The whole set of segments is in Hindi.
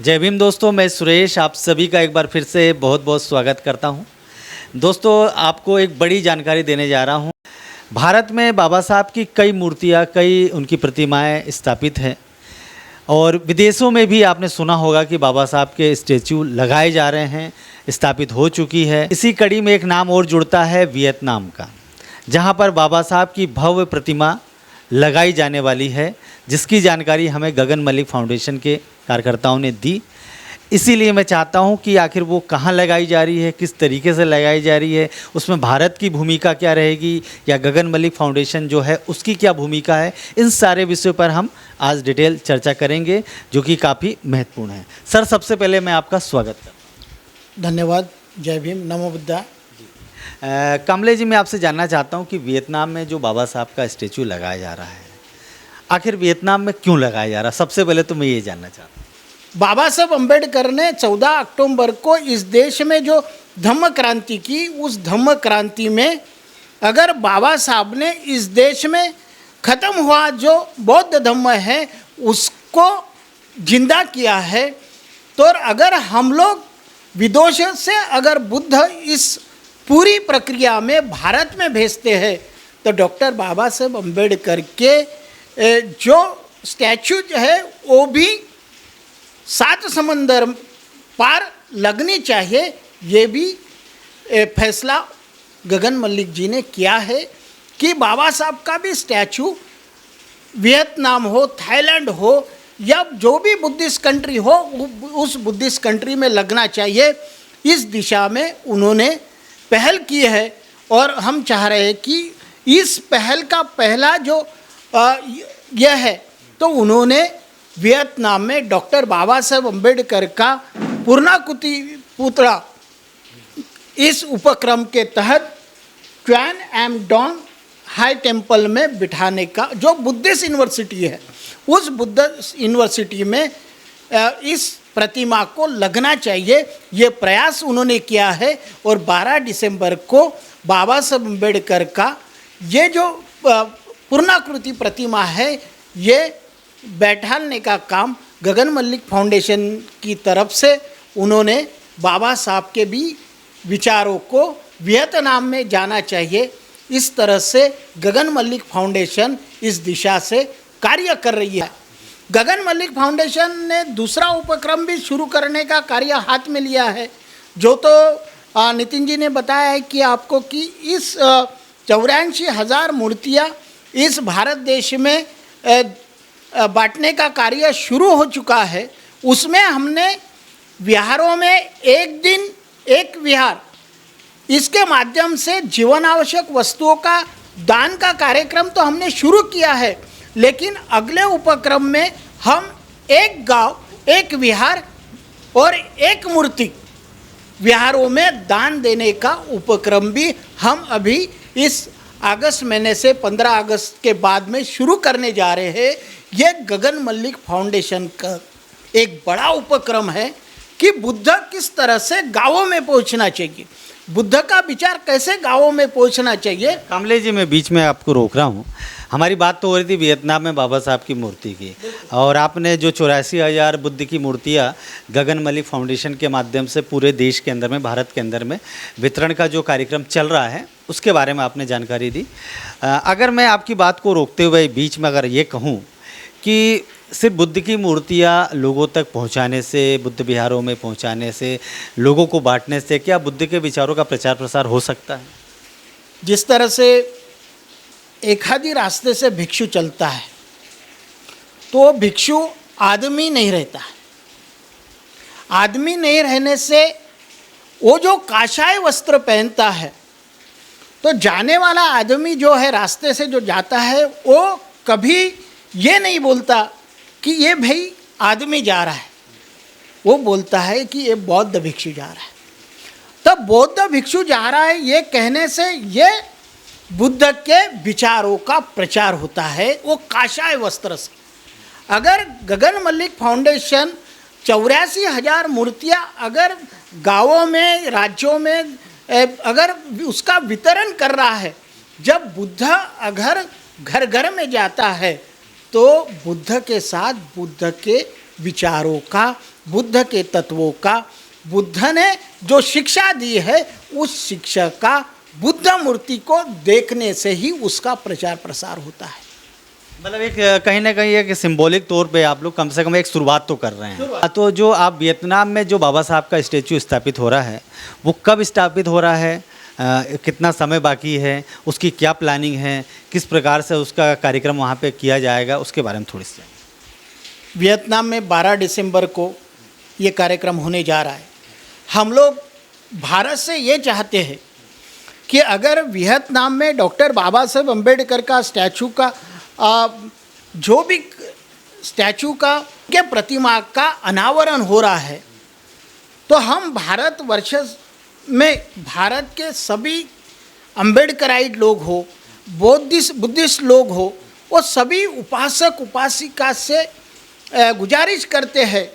जय भीम दोस्तों, मैं सुरेश आप सभी का एक बार फिर से बहुत बहुत स्वागत करता हूं। दोस्तों, आपको एक बड़ी जानकारी देने जा रहा हूं। भारत में बाबा साहब की कई मूर्तियां, कई उनकी प्रतिमाएं स्थापित हैं और विदेशों में भी आपने सुना होगा कि बाबा साहब के स्टैचू लगाए जा रहे हैं, स्थापित हो चुकी है। इसी कड़ी में एक नाम और जुड़ता है वियतनाम का, जहां पर बाबा साहब की भव्य प्रतिमा लगाई जाने वाली है, जिसकी जानकारी हमें गगन मलिक फाउंडेशन के कार्यकर्ताओं ने दी। इसीलिए मैं चाहता हूं कि आखिर वो कहां लगाई जा रही है, किस तरीके से लगाई जा रही है, उसमें भारत की भूमिका क्या रहेगी या गगन मलिक फाउंडेशन जो है उसकी क्या भूमिका है, इन सारे विषयों पर हम आज डिटेल चर्चा करेंगे, जो कि काफ़ी महत्वपूर्ण है। सर, सबसे पहले मैं आपका स्वागत करता हूँ। धन्यवाद। जय भीम, नमो बुद्धा। कमले जी, मैं आपसे जानना चाहता हूँ कि वियतनाम में जो बाबा साहब का स्टैचू लगाया जा रहा है, आखिर वियतनाम में क्यों लगाया जा रहा है? सबसे पहले तो मैं ये जानना चाहता हूँ। बाबा साहब अम्बेडकर ने 14 अक्टूबर को इस देश में जो धम्म क्रांति की, उस धम्म क्रांति में अगर बाबा साहब ने इस देश में ख़त्म हुआ जो बौद्ध धम्म है उसको जिंदा किया है, तो अगर हम लोग विदेश से अगर बुद्ध इस पूरी प्रक्रिया में भारत में भेजते हैं, तो डॉक्टर बाबा साहब अम्बेडकर के जो स्टैचू है वो भी 7 समंदर पार लगनी चाहिए। ये भी फैसला गगन मलिक जी ने किया है कि बाबा साहब का भी स्टैचू वियतनाम हो, थाईलैंड हो या जो भी बुद्धिस्ट कंट्री हो, उस बुद्धिस्ट कंट्री में लगना चाहिए। इस दिशा में उन्होंने पहल की है और हम चाह रहे हैं कि इस पहल का पहला जो यह है, तो उन्होंने वियतनाम में डॉक्टर बाबा साहब अम्बेडकर का पूर्णाकृति पुतला इस उपक्रम के तहत Quan Am Don Hai temple में बिठाने का, जो बुद्धिस्ट यूनिवर्सिटी है, उस बुद्धिस्ट यूनिवर्सिटी में इस प्रतिमा को लगना चाहिए। ये प्रयास उन्होंने किया है और 12 दिसंबर को बाबा साहब अम्बेडकर का ये जो पूर्णाकृति प्रतिमा है, ये बैठाने का काम गगन मलिक फाउंडेशन की तरफ से उन्होंने बाबा साहब के भी विचारों को वियतनाम में जाना चाहिए, इस तरह से गगन मलिक फाउंडेशन इस दिशा से कार्य कर रही है। गगन मलिक फाउंडेशन ने दूसरा उपक्रम भी शुरू करने का कार्य हाथ में लिया है, जो तो नितिन जी ने बताया है कि आपको कि इस 84,000 मूर्तियाँ इस भारत देश में बांटने का कार्य शुरू हो चुका है। उसमें हमने विहारों में एक दिन एक विहार, इसके माध्यम से जीवन आवश्यक वस्तुओं का दान का कार्यक्रम तो हमने शुरू किया है, लेकिन अगले उपक्रम में हम एक गांव, एक विहार और एक मूर्ति विहारों में दान देने का उपक्रम भी हम अभी इस अगस्त महीने से 15 अगस्त के बाद में शुरू करने जा रहे हैं। ये गगन मलिक फाउंडेशन का एक बड़ा उपक्रम है कि बुद्ध किस तरह से गांवों में पहुंचना चाहिए, बुद्ध का विचार कैसे गांवों में पहुंचना चाहिए। कामले जी, मैं बीच में आपको रोक रहा हूँ। हमारी बात तो हो रही थी वियतनाम में बाबा साहब की मूर्ति की, और आपने जो 84,000 बुद्ध की मूर्तियाँ गगन मलिक फाउंडेशन के माध्यम से पूरे देश के अंदर में, भारत के अंदर में वितरण का जो कार्यक्रम चल रहा है, उसके बारे में आपने जानकारी दी। अगर मैं आपकी बात को रोकते हुए बीच में अगर ये कहूँ कि सिर्फ बुद्ध की मूर्तियाँ लोगों तक पहुँचाने से, बुद्ध विहारों में पहुँचाने से, लोगों को बांटने से क्या बुद्ध के विचारों का प्रचार प्रसार हो सकता है? जिस तरह से एक आधी रास्ते से भिक्षु चलता है, तो भिक्षु आदमी नहीं रहता है। आदमी नहीं रहने से वो जो काशाय वस्त्र पहनता है, तो जाने वाला आदमी जो है, रास्ते से जो जाता है, वो कभी ये नहीं बोलता कि ये भाई आदमी जा रहा है, वो बोलता है कि ये बौद्ध भिक्षु जा रहा है। तब बौद्ध भिक्षु जा रहा है ये कहने से ये बुद्ध के विचारों का प्रचार होता है, वो काशाय वस्त्र से। अगर गगन मलिक फाउंडेशन 84,000 मूर्तियाँ अगर गांवों में, राज्यों में अगर उसका वितरण कर रहा है, जब बुद्ध अगर घर घर में जाता है, तो बुद्ध के साथ बुद्ध के विचारों का बुद्ध के तत्वों का, बुद्ध ने जो शिक्षा दी है उस शिक्षा का बुद्ध मूर्ति को देखने से ही उसका प्रचार प्रसार होता है। मतलब एक कहीं ना कहीं एक सिंबॉलिक तौर पे आप लोग कम से कम एक शुरुआत तो कर रहे हैं। तो जो आप वियतनाम में जो बाबा साहब का स्टैचू स्थापित हो रहा है वो कब स्थापित हो रहा है, कितना समय बाकी है, उसकी क्या प्लानिंग है, किस प्रकार से उसका कार्यक्रम वहाँ पे किया जाएगा, उसके बारे में थोड़ी सी। वियतनाम में 12 दिसंबर को ये कार्यक्रम होने जा रहा है। हम लोग भारत से ये चाहते हैं कि अगर वियतनाम में डॉक्टर बाबा साहेब अम्बेडकर का स्टैचू का जो भी स्टैचू का के प्रतिमा का अनावरण हो रहा है, तो हम भारतवर्ष में भारत के सभी अम्बेडकराइट लोग हो, बुद्धिस्ट लोग हो, वो सभी उपासक उपासिका से गुजारिश करते हैं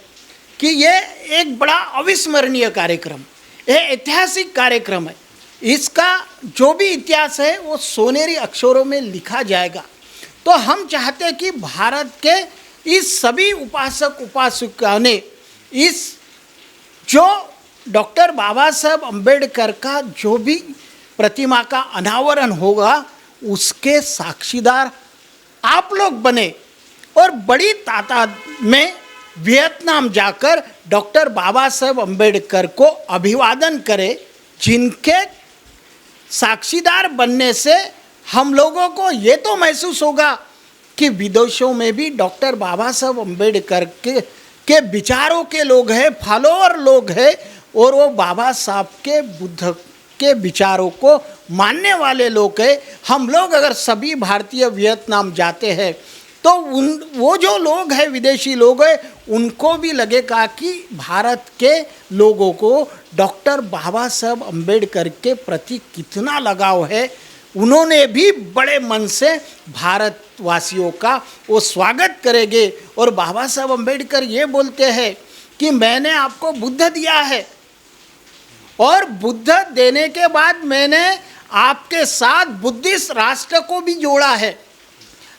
कि ये एक बड़ा अविस्मरणीय कार्यक्रम, ये ऐतिहासिक कार्यक्रम है। इसका जो भी इतिहास है वो सोनेरी अक्षरों में लिखा जाएगा। तो हम चाहते हैं कि भारत के इस सभी उपासक उपासिकाओं ने इस जो डॉक्टर बाबा साहब अम्बेडकर का जो भी प्रतिमा का अनावरण होगा उसके साक्षीदार आप लोग बने और बड़ी तादाद में वियतनाम जाकर डॉक्टर बाबा साहब अम्बेडकर को अभिवादन करें, जिनके साक्षीदार बनने से हम लोगों को ये तो महसूस होगा कि विदेशों में भी डॉक्टर बाबा साहब अम्बेडकर के विचारों के लोग हैं, फॉलोअर लोग हैं, और वो बाबा साहब के बुद्ध के विचारों को मानने वाले लोग हैं। हम लोग अगर सभी भारतीय वियतनाम जाते हैं तो वो जो लोग हैं, विदेशी लोग हैं, उनको भी लगेगा कि भारत के लोगों को डॉक्टर बाबा साहब अम्बेडकर के प्रति कितना लगाव है। उन्होंने भी बड़े मन से भारतवासियों का वो स्वागत करेंगे। और बाबा साहब अम्बेडकर ये बोलते हैं कि मैंने आपको बुद्ध दिया है और बुद्ध देने के बाद मैंने आपके साथ बुद्धिस्ट राष्ट्र को भी जोड़ा है।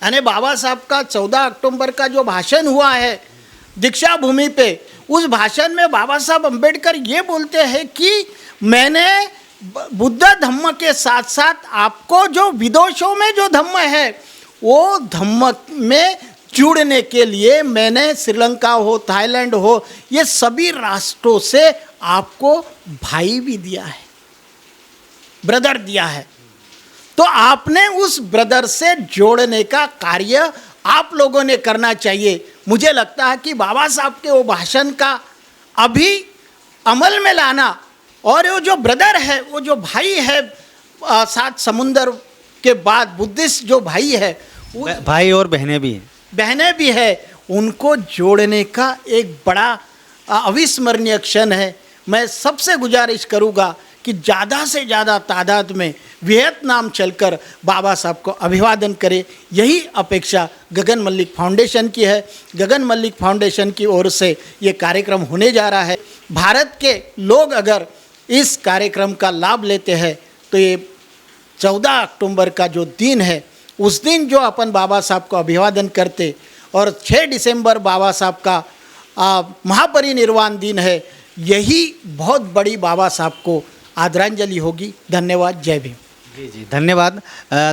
यानी बाबा साहब का 14 अक्टूबर का जो भाषण हुआ है दीक्षा भूमि पे, उस भाषण में बाबा साहब अम्बेडकर ये बोलते हैं कि मैंने बुद्ध धम्म के साथ साथ आपको जो विदेशों में जो धम्म है वो धम्म में जुड़ने के लिए मैंने श्रीलंका हो, थाईलैंड हो, ये सभी राष्ट्रों से आपको भाई भी दिया है, ब्रदर दिया है। तो आपने उस ब्रदर से जोड़ने का कार्य आप लोगों ने करना चाहिए। मुझे लगता है कि बाबा साहब के वो भाषण का अभी अमल में लाना, और वो जो ब्रदर है, वो जो भाई है 7 समुंदर के बाद बुद्धिस्ट जो भाई है, भाई और बहनें भी हैं, उनको जोड़ने का एक बड़ा अविस्मरणीय क्षण है। मैं सबसे गुजारिश करूँगा कि ज़्यादा से ज़्यादा तादाद में वियतनाम चलकर बाबा साहब को अभिवादन करें। यही अपेक्षा गगन मल्लिक फाउंडेशन की है। गगन मल्लिक फाउंडेशन की ओर से ये कार्यक्रम होने जा रहा है। भारत के लोग अगर इस कार्यक्रम का लाभ लेते हैं तो ये 14 अक्टूबर का जो दिन है, उस दिन जो अपन बाबा साहब को अभिवादन करते, और 6 दिसंबर बाबा साहब का महापरिनिर्वाण दिन है, यही बहुत बड़ी बाबा साहब को आदरांजलि होगी। धन्यवाद। जय भीम। जी धन्यवाद।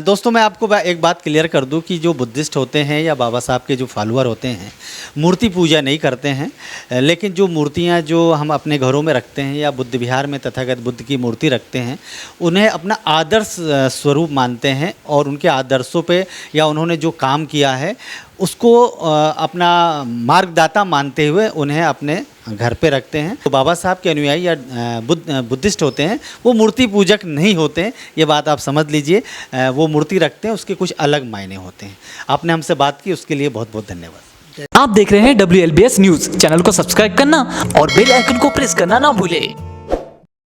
दोस्तों, मैं आपको एक बात क्लियर कर दूं कि जो बुद्धिस्ट होते हैं या बाबा साहब के जो फॉलोअर होते हैं मूर्ति पूजा नहीं करते हैं, लेकिन जो मूर्तियां जो हम अपने घरों में रखते हैं या बुद्ध विहार में तथागत बुद्ध की मूर्ति रखते हैं, उन्हें अपना आदर्श स्वरूप मानते हैं और उनके आदर्शों पे या उन्होंने जो काम किया है उसको अपना मार्गदाता मानते हुए उन्हें अपने घर पे रखते हैं। तो बाबा साहब के अनुयायी या बुद्धिस्ट होते हैं वो मूर्ति पूजक नहीं होते हैं, ये बात आप समझ लीजिए। वो मूर्ति रखते हैं, उसके कुछ अलग मायने होते हैं। आपने हमसे बात की, उसके लिए बहुत बहुत धन्यवाद। आप देख रहे हैं WLBS न्यूज़। चैनल को सब्सक्राइब करना और बेल आइकन को प्रेस करना ना भूलें।